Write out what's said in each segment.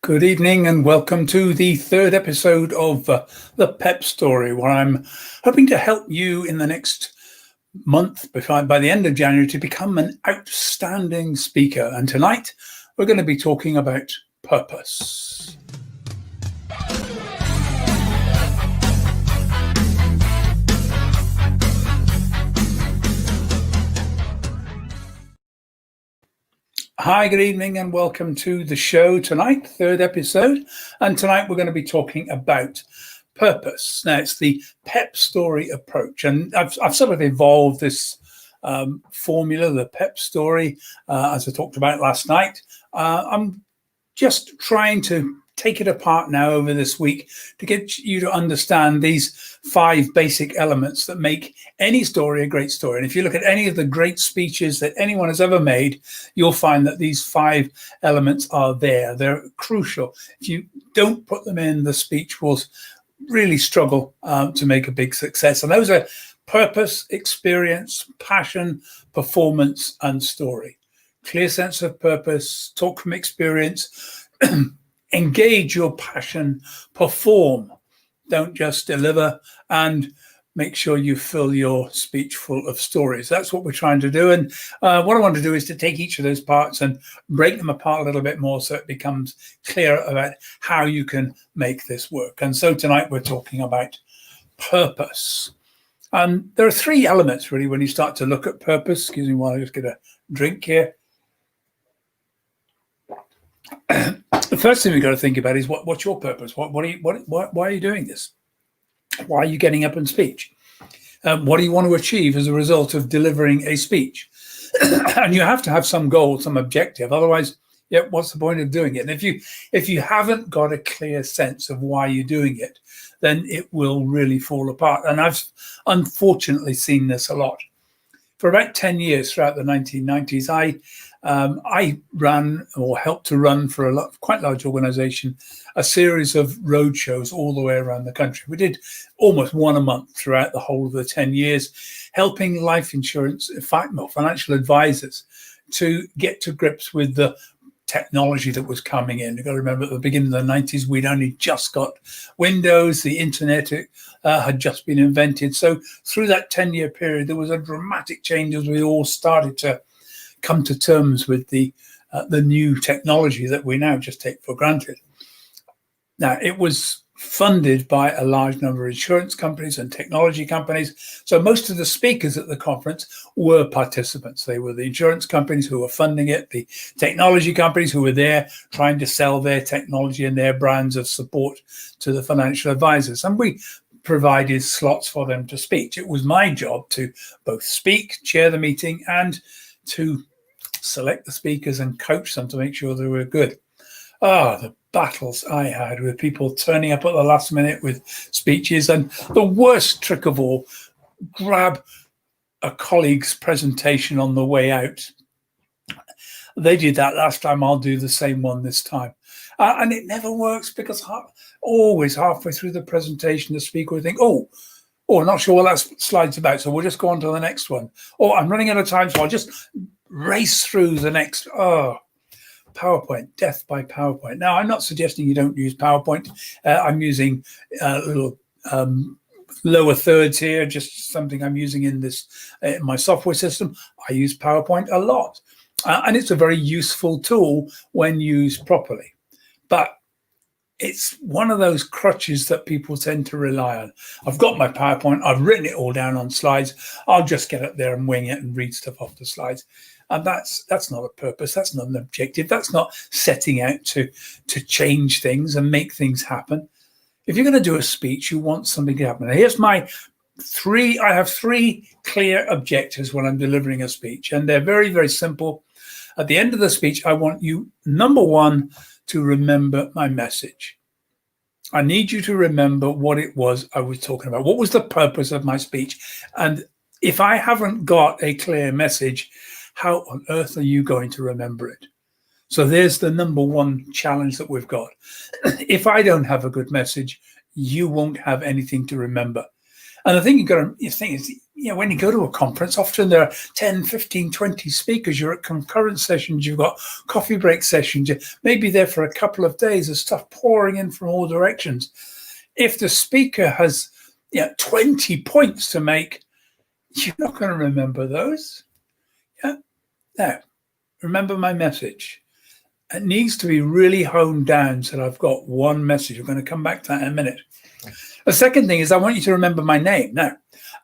Good evening and welcome to the third episode of the PEPP Story, where I'm hoping to help you in the next month, by the end of January, to become an outstanding speaker. And tonight we're going to be talking about purpose. Hi, good evening and welcome to the show tonight, third episode. And tonight we're going to be talking about purpose. Now, it's the PEPP Story approach. And I've sort of evolved this formula, the PEPP Story, as I talked about last night. I'm just trying to take it apart now over this week to get you to understand these 5 basic elements that make any story a great story. And if you look at any of the great speeches that anyone has ever made, you'll find that these 5 elements are there. They're crucial. If you don't put them in, the speech will really struggle to make a big success. And those are purpose, experience, passion, performance, and story. Clear sense of purpose, talk from experience, engage your passion, perform, don't just deliver, and make sure you fill your speech full of stories. That's what we're trying to do. And what I want to do is to take each of those parts and break them apart a little bit more so it becomes clear about how you can make this work. And so tonight we're talking about purpose. There are 3 elements really when you start to look at purpose. Excuse me while I just get a drink here. The first thing we've got to think about is what's your purpose? Why are you doing this? Why are you getting up and speech? What do you want to achieve as a result of delivering a speech? And you have to have some goal, some objective. Otherwise, what's the point of doing it? And if you haven't got a clear sense of why you're doing it, then it will really fall apart. And I've unfortunately seen this a lot. For about 10 years throughout the 1990s, I ran or helped to run for a quite large organization, a series of road shows all the way around the country. We did almost one a month throughout the whole of the 10 years, helping life insurance, financial advisors to get to grips with the technology that was coming in. You've got to remember at the beginning of the 90s, we'd only just got Windows, the internet had just been invented. So through that 10-year period, there was a dramatic change as we all started to come to terms with the new technology that we now just take for granted. Now, it was funded by a large number of insurance companies and technology companies. So most of the speakers at the conference were participants. They were the insurance companies who were funding it, the technology companies who were there trying to sell their technology and their brands of support to the financial advisors. And we provided slots for them to speak. It was my job to both speak, chair the meeting, and to select the speakers and coach them to make sure they were good. The battles I had with people turning up at the last minute with speeches, and the worst trick of all, grab a colleague's presentation on the way out. They did that last time, I'll do the same one this time. And it never works because always halfway through the presentation, the speaker will think, oh, I'm not sure what that slide's about, so we'll just go on to the next one. Or I'm running out of time, so I'll just race through the next. PowerPoint, death by PowerPoint. Now, I'm not suggesting you don't use PowerPoint. I'm using little lower thirds here, just something I'm using in my software system. I use PowerPoint a lot. And it's a very useful tool when used properly. But it's one of those crutches that people tend to rely on. I've got my PowerPoint. I've written it all down on slides. I'll just get up there and wing it and read stuff off the slides. And that's not a purpose. That's not an objective. That's not setting out to change things and make things happen. If you're going to do a speech, you want something to happen. Now, here's my 3. I have 3 clear objectives when I'm delivering a speech, and they're very, very simple. At the end of the speech, I want you, number 1, to remember my message. I need you to remember what it was I was talking about. What was the purpose of my speech? And if I haven't got a clear message, how on earth are you going to remember it? So there's the number 1 challenge that we've got. If I don't have a good message, you won't have anything to remember. And the thing you think is, when you go to a conference, often there are 10, 15, 20 speakers. You're at concurrent sessions. You've got coffee break sessions. You may be there for a couple of days. There's stuff pouring in from all directions. If the speaker has 20 points to make, you're not going to remember those. Yeah. Now, remember my message. It needs to be really honed down so that I've got one message. We're going to come back to that in a minute. The second thing is I want you to remember my name. Now,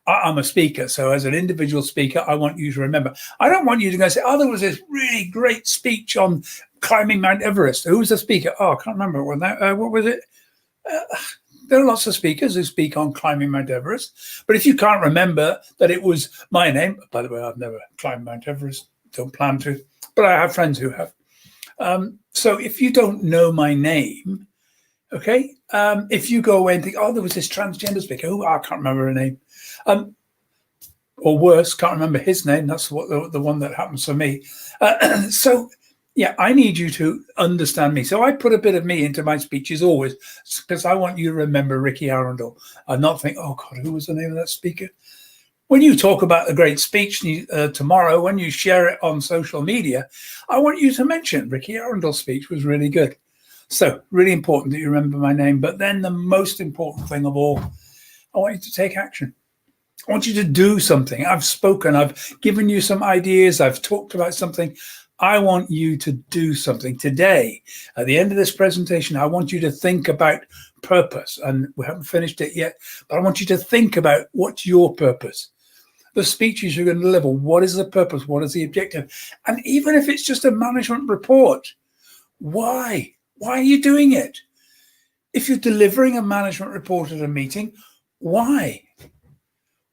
I'm a speaker, so as an individual speaker, I want you to remember. I don't want you to go say, oh, there was this really great speech on climbing Mount Everest. Who was the speaker? Oh, I can't remember what was it? There are lots of speakers who speak on climbing Mount Everest. But if you can't remember that it was my name, by the way, I've never climbed Mount Everest, don't plan to, but I have friends who have. So if you don't know my name, okay, if you go away and think, oh, there was this transgender speaker, oh, I can't remember her name. Or worse, can't remember his name. That's what the one that happens for me. So, yeah, I need you to understand me. So I put a bit of me into my speeches always because I want you to remember Ricky Arundel and not think, oh, God, who was the name of that speaker? When you talk about a great speech tomorrow, when you share it on social media, I want you to mention Ricky Arundel's speech was really good. So really important that you remember my name. But then the most important thing of all, I want you to take action. I want you to do something. I've spoken. I've given you some ideas. I've talked about something. I want you to do something today. At the end of this presentation, I want you to think about purpose. And we haven't finished it yet, but I want you to think about what's your purpose. The speeches you're going to deliver. What is the purpose? What is the objective? And even if it's just a management report, why? Why are you doing it? If you're delivering a management report at a meeting, why?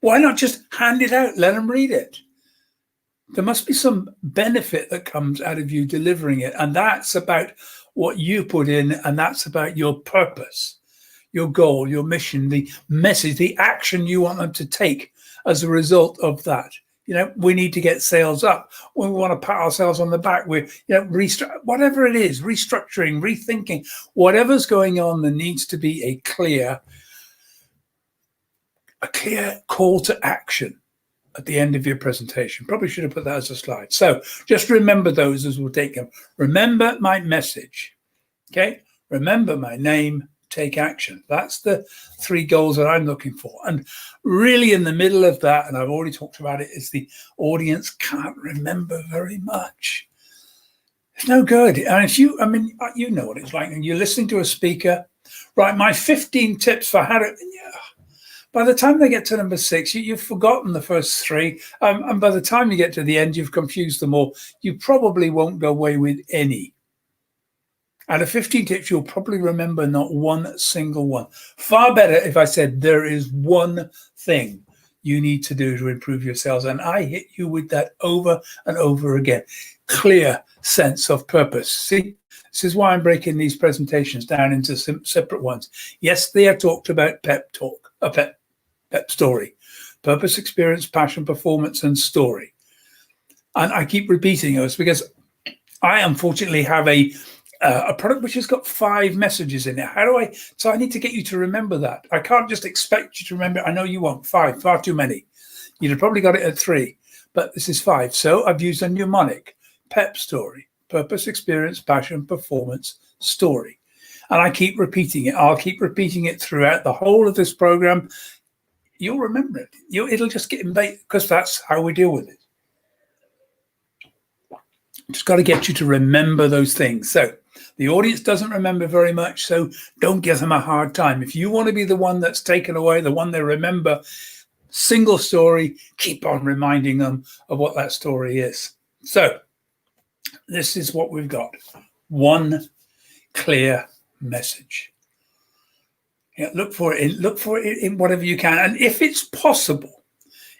Why not just hand it out, let them read it? There must be some benefit that comes out of you delivering it. And that's about what you put in, and that's about your purpose, your goal, your mission, the message, the action you want them to take as a result of that. We need to get sales up. We want to pat ourselves on the back. We're, whatever it is, restructuring, rethinking, whatever's going on, there needs to be a clear call to action at the end of your presentation. Probably should have put that as a slide. So just remember those as we'll take them. Remember my message. Okay. Remember my name. Take action. That's the 3 goals that I'm looking for. And really in the middle of that, and I've already talked about it, is the audience can't remember very much. It's no good. And if you know what it's like. And you're listening to a speaker, right? My 15 tips for how to, by the time they get to number 6, you've forgotten the first 3. And by the time you get to the end, you've confused them all. You probably won't go away with any. Out of 15 tips, you'll probably remember not one single one. Far better if I said there is one thing you need to do to improve your sales. And I hit you with that over and over again. Clear sense of purpose. See, this is why I'm breaking these presentations down into separate ones. Yes, they are talked about PEPP Talk, PEPP Story. Purpose, experience, passion, performance, and story. And I keep repeating those because I unfortunately have a product which has got 5 messages in it. So I need to get you to remember that. I can't just expect you to remember. I know you want 5, far too many. You'd have probably got it at 3, but this is 5. So I've used a mnemonic, PEPP Story, purpose, experience, passion, performance, story. And I keep repeating it. I'll keep repeating it throughout the whole of this program. You'll remember it. It'll just get embedded because that's how we deal with it. Just got to get you to remember those things. So the audience doesn't remember very much, so don't give them a hard time. If you want to be the one that's taken away, the one they remember, single story, keep on reminding them of what that story is. So this is what we've got. One clear message. Look for it in whatever you can. And if it's possible,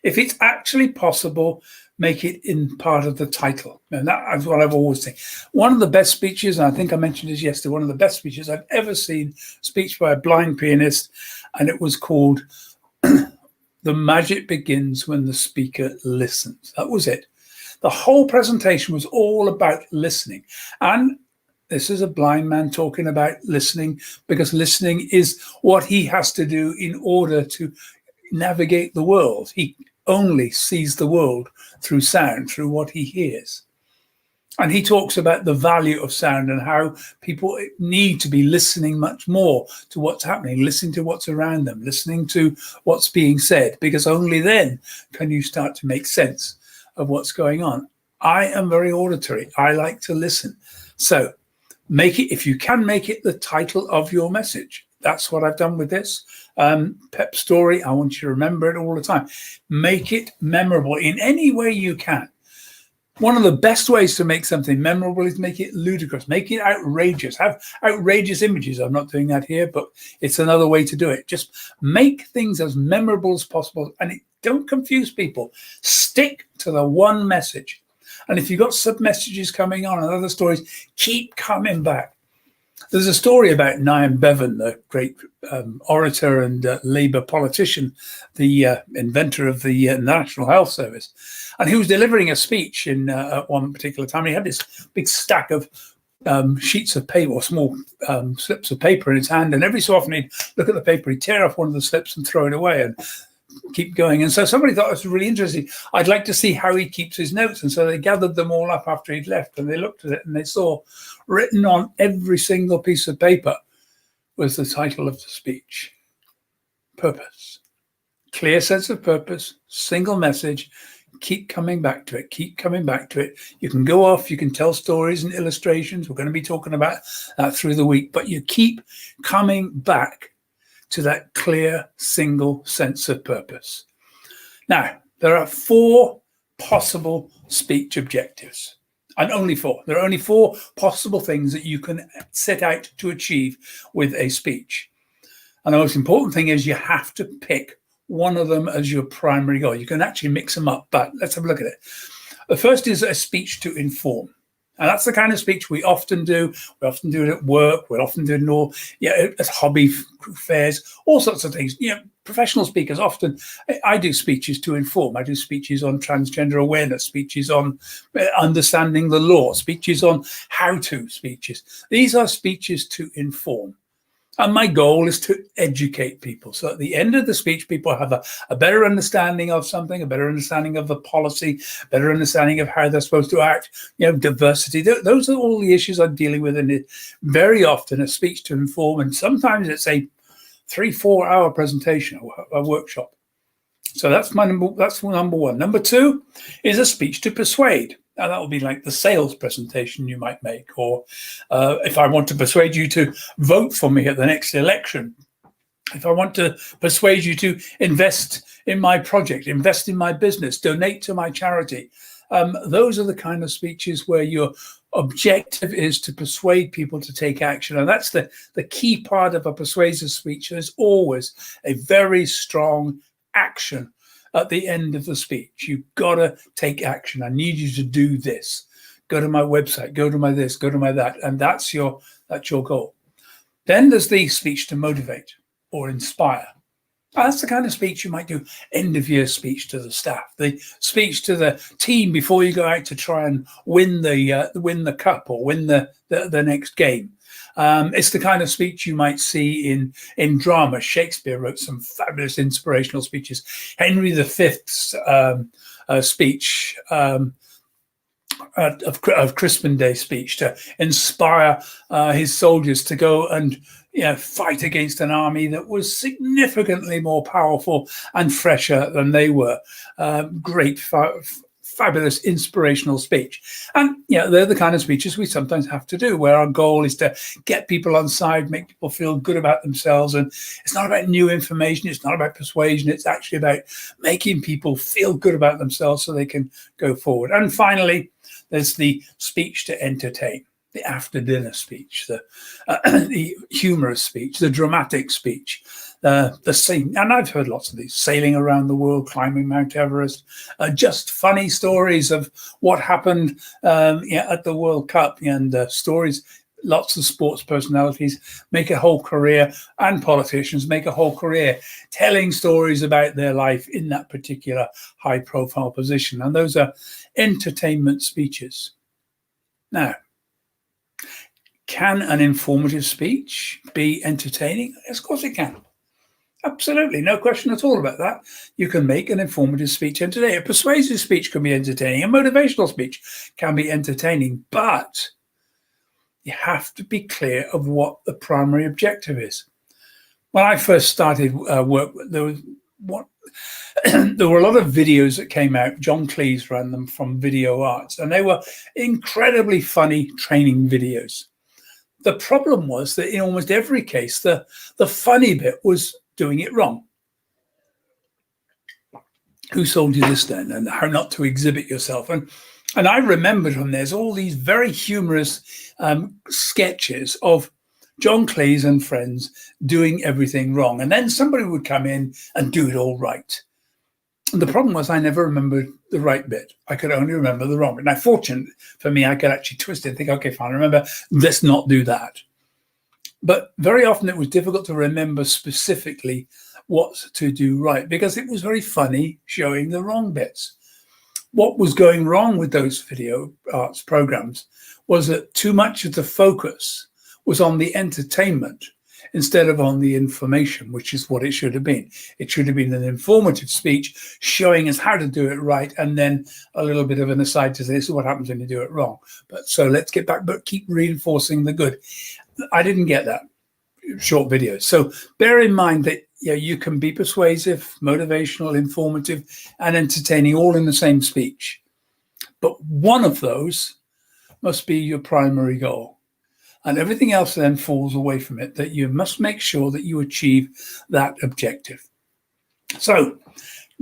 if it's actually possible, make it in part of the title. And that's what I've always said. One of the best speeches, and I think I mentioned this yesterday, one of the best speeches I've ever seen, speech by a blind pianist, and it was called The Magic Begins When the Speaker Listens. That was it. The whole presentation was all about listening. And this is a blind man talking about listening, because listening is what he has to do in order to navigate the world. He only sees the world through sound, through what he hears. And he talks about the value of sound and how people need to be listening much more to what's happening, listening to what's around them, listening to what's being said, because only then can you start to make sense of what's going on. I am very auditory. I like to listen. So make it, if you can, make it the title of your message. That's what I've done with this PEPP story. I want you to remember it all the time. Make it memorable in any way you can. One of the best ways to make something memorable is make it ludicrous, make it outrageous, have outrageous images. I'm not doing that here, but it's another way to do it. Just make things as memorable as possible, and don't confuse people. Stick to the one message. And if you've got sub-messages coming on and other stories, keep coming back. There's a story about Niall Bevan, the great orator and Labour politician, the inventor of the National Health Service. And he was delivering a speech at one particular time. He had this big stack of sheets of paper, or small slips of paper in his hand. And every so often he'd look at the paper, he'd tear off one of the slips and throw it away and keep going. And so somebody thought it was really interesting. I'd like to see how he keeps his notes. And so they gathered them all up after he'd left, and they looked at it and they saw written on every single piece of paper was the title of the speech: Purpose. Clear sense of purpose, single message. Keep coming back to it. Keep coming back to it. You can go off, you can tell stories and illustrations. We're going to be talking about that through the week, but you keep coming back to that clear, single sense of purpose. Now, there are 4 possible speech objectives, and only 4. There are only 4 possible things that you can set out to achieve with a speech. And the most important thing is you have to pick one of them as your primary goal. You can actually mix them up, but let's have a look at it. The first is a speech to inform. And that's the kind of speech we often do. We often do it at work. We often do it in all, at hobby fairs, all sorts of things. Professional speakers often, I do speeches to inform. I do speeches on transgender awareness, speeches on understanding the law, speeches on how-to speeches. These are speeches to inform. And my goal is to educate people. So at the end of the speech, people have a better understanding of something, a better understanding of the policy, better understanding of how they're supposed to act, diversity. Those are all the issues I'm dealing with. And very often a speech to inform, and sometimes it's a 3-4 hour presentation or a workshop. So that's number one. Number 2 is a speech to persuade. Now, that will be like the sales presentation you might make, or if I want to persuade you to vote for me at the next election, if I want to persuade you to invest in my project, invest in my business, donate to my charity. Those are the kind of speeches where your objective is to persuade people to take action. And that's the key part of a persuasive speech. There's always a very strong action at the end of the speech. You've got to take action. I need you to do this. Go to my website, go to my this, go to my that. And that's your goal. Then there's the speech to motivate or inspire. That's the kind of speech you might do, end of year speech to the staff, the speech to the team before you go out to try and win the cup or win the next game. It's the kind of speech you might see in drama. Shakespeare wrote some fabulous inspirational speeches. Henry V's speech of Crispin Day speech to inspire his soldiers to go and fight against an army that was significantly more powerful and fresher than they were. Great, fabulous, inspirational speech. And they're the kind of speeches we sometimes have to do, where our goal is to get people on side, make people feel good about themselves. And it's not about new information. It's not about persuasion. It's actually about making people feel good about themselves so they can go forward. And finally, there's the speech to entertain, the after dinner speech, the humorous speech, the dramatic speech, the scene. And I've heard lots of these: sailing around the world, climbing Mount Everest, just funny stories of what happened at the World Cup, and stories. Lots of sports personalities make a whole career, and politicians make a whole career telling stories about their life in that particular high profile position. And those are entertainment speeches. Now, can an informative speech be entertaining? Yes, of course it can. Absolutely, no question at all about that. You can make an informative speech entertaining. A persuasive speech can be entertaining. A motivational speech can be entertaining, but you have to be clear of what the primary objective is. When I first started work, there was what there were a lot of videos that came out. John Cleese ran them from Video Arts, and they were incredibly funny training videos. The problem was that in almost every case, the funny bit was doing it wrong. Who sold you this then? And how not to exhibit yourself? And I remembered from there's all these very humorous sketches of John Cleese and friends doing everything wrong. And then somebody would come in and do it all right. And the problem was I never remembered the right bit. I could only remember the wrong bit. Now, fortunately for me, I could actually twist it and think, okay, fine, remember, let's not do that. But very often it was difficult to remember specifically what to do right because it was very funny showing the wrong bits. What was going wrong with those video arts programs was that too much of the focus was on the entertainment instead of on the information, which is what it should have been. It should have been an informative speech showing us how to do it right, and then a little bit of an aside to say, this is what happens when you do it wrong. But so let's get back, but keep reinforcing the good. I didn't get that short video. So bear in mind that you can be persuasive, motivational, informative, and entertaining all in the same speech. But one of those must be your primary goal. And everything else then falls away from it, that you must make sure that you achieve that objective. So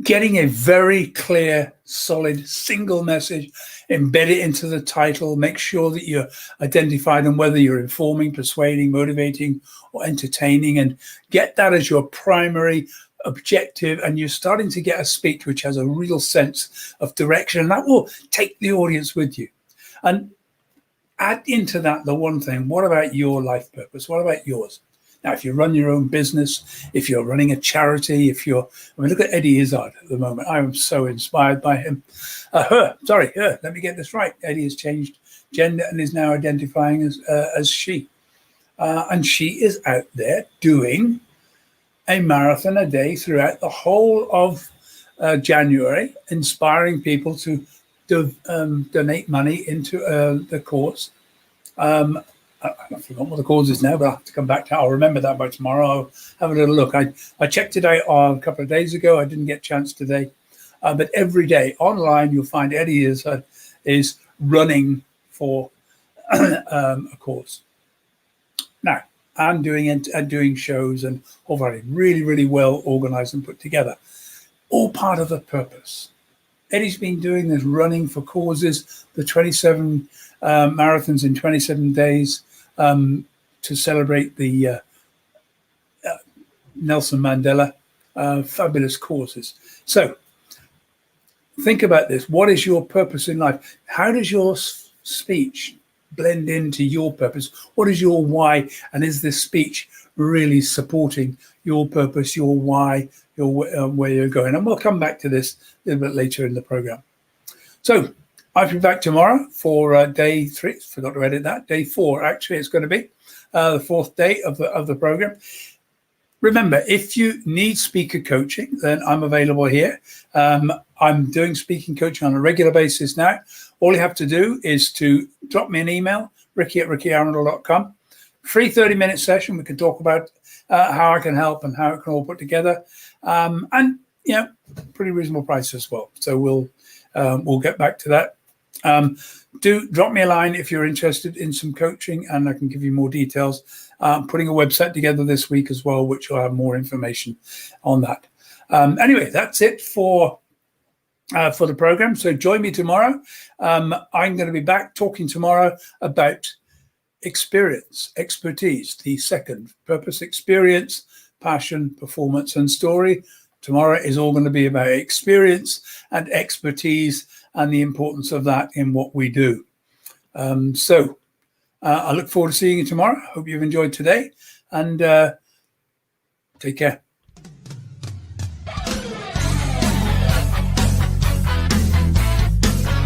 getting a very clear, solid, single message, embed it into the title, make sure that you're identified on whether you're informing, persuading, motivating, or entertaining, and get that as your primary objective. And you're starting to get a speech which has a real sense of direction, and that will take the audience with you. And add into that the one thing, what about your life purpose? What about yours? Now, if you run your own business, if you're running a charity, look at Eddie Izzard at the moment. I am so inspired by him. Let me get this right. Eddie has changed gender and is now identifying as she. And she is out there doing a marathon a day throughout the whole of January, inspiring people to donate money into the cause. I've forgotten what the cause is now, but I'll have to come back to it. I'll remember that by tomorrow. I'll have a little look. I checked it out a couple of days ago. I didn't get a chance today. But every day online, you'll find Eddie is running for a cause. Now, I'm doing shows and all very really, really well organized and put together. All part of the purpose. Eddie's been doing this running for causes, the 27 marathons in 27 days to celebrate the Nelson Mandela fabulous causes. So think about this. What is your purpose in life? How does your speech blend into your purpose? What is your why? And is this speech really supporting your purpose, your why, where you're going? And we'll come back to this a little bit later in the program. So I'll be back tomorrow for day 3. Forgot to edit that. Day 4, actually, it's going to be the 4th day of the program. Remember, if you need speaker coaching, then I'm available here. I'm doing speaking coaching on a regular basis now. All you have to do is to drop me an email, ricky@rickyarundel.com. Free 30-minute session. We can talk about how I can help and how it can all put together. And, pretty reasonable price as well. So we'll get back to that. Do drop me a line if you're interested in some coaching, and I can give you more details. Putting a website together this week as well, which will have more information on that. Anyway, that's it for the program. So join me tomorrow. I'm going to be back talking tomorrow about expertise, the second purpose: experience, passion, performance, and story. Tomorrow is all going to be about experience and expertise and the importance of that in what we do. So I look forward to seeing you tomorrow. Hope you've enjoyed today, and take care.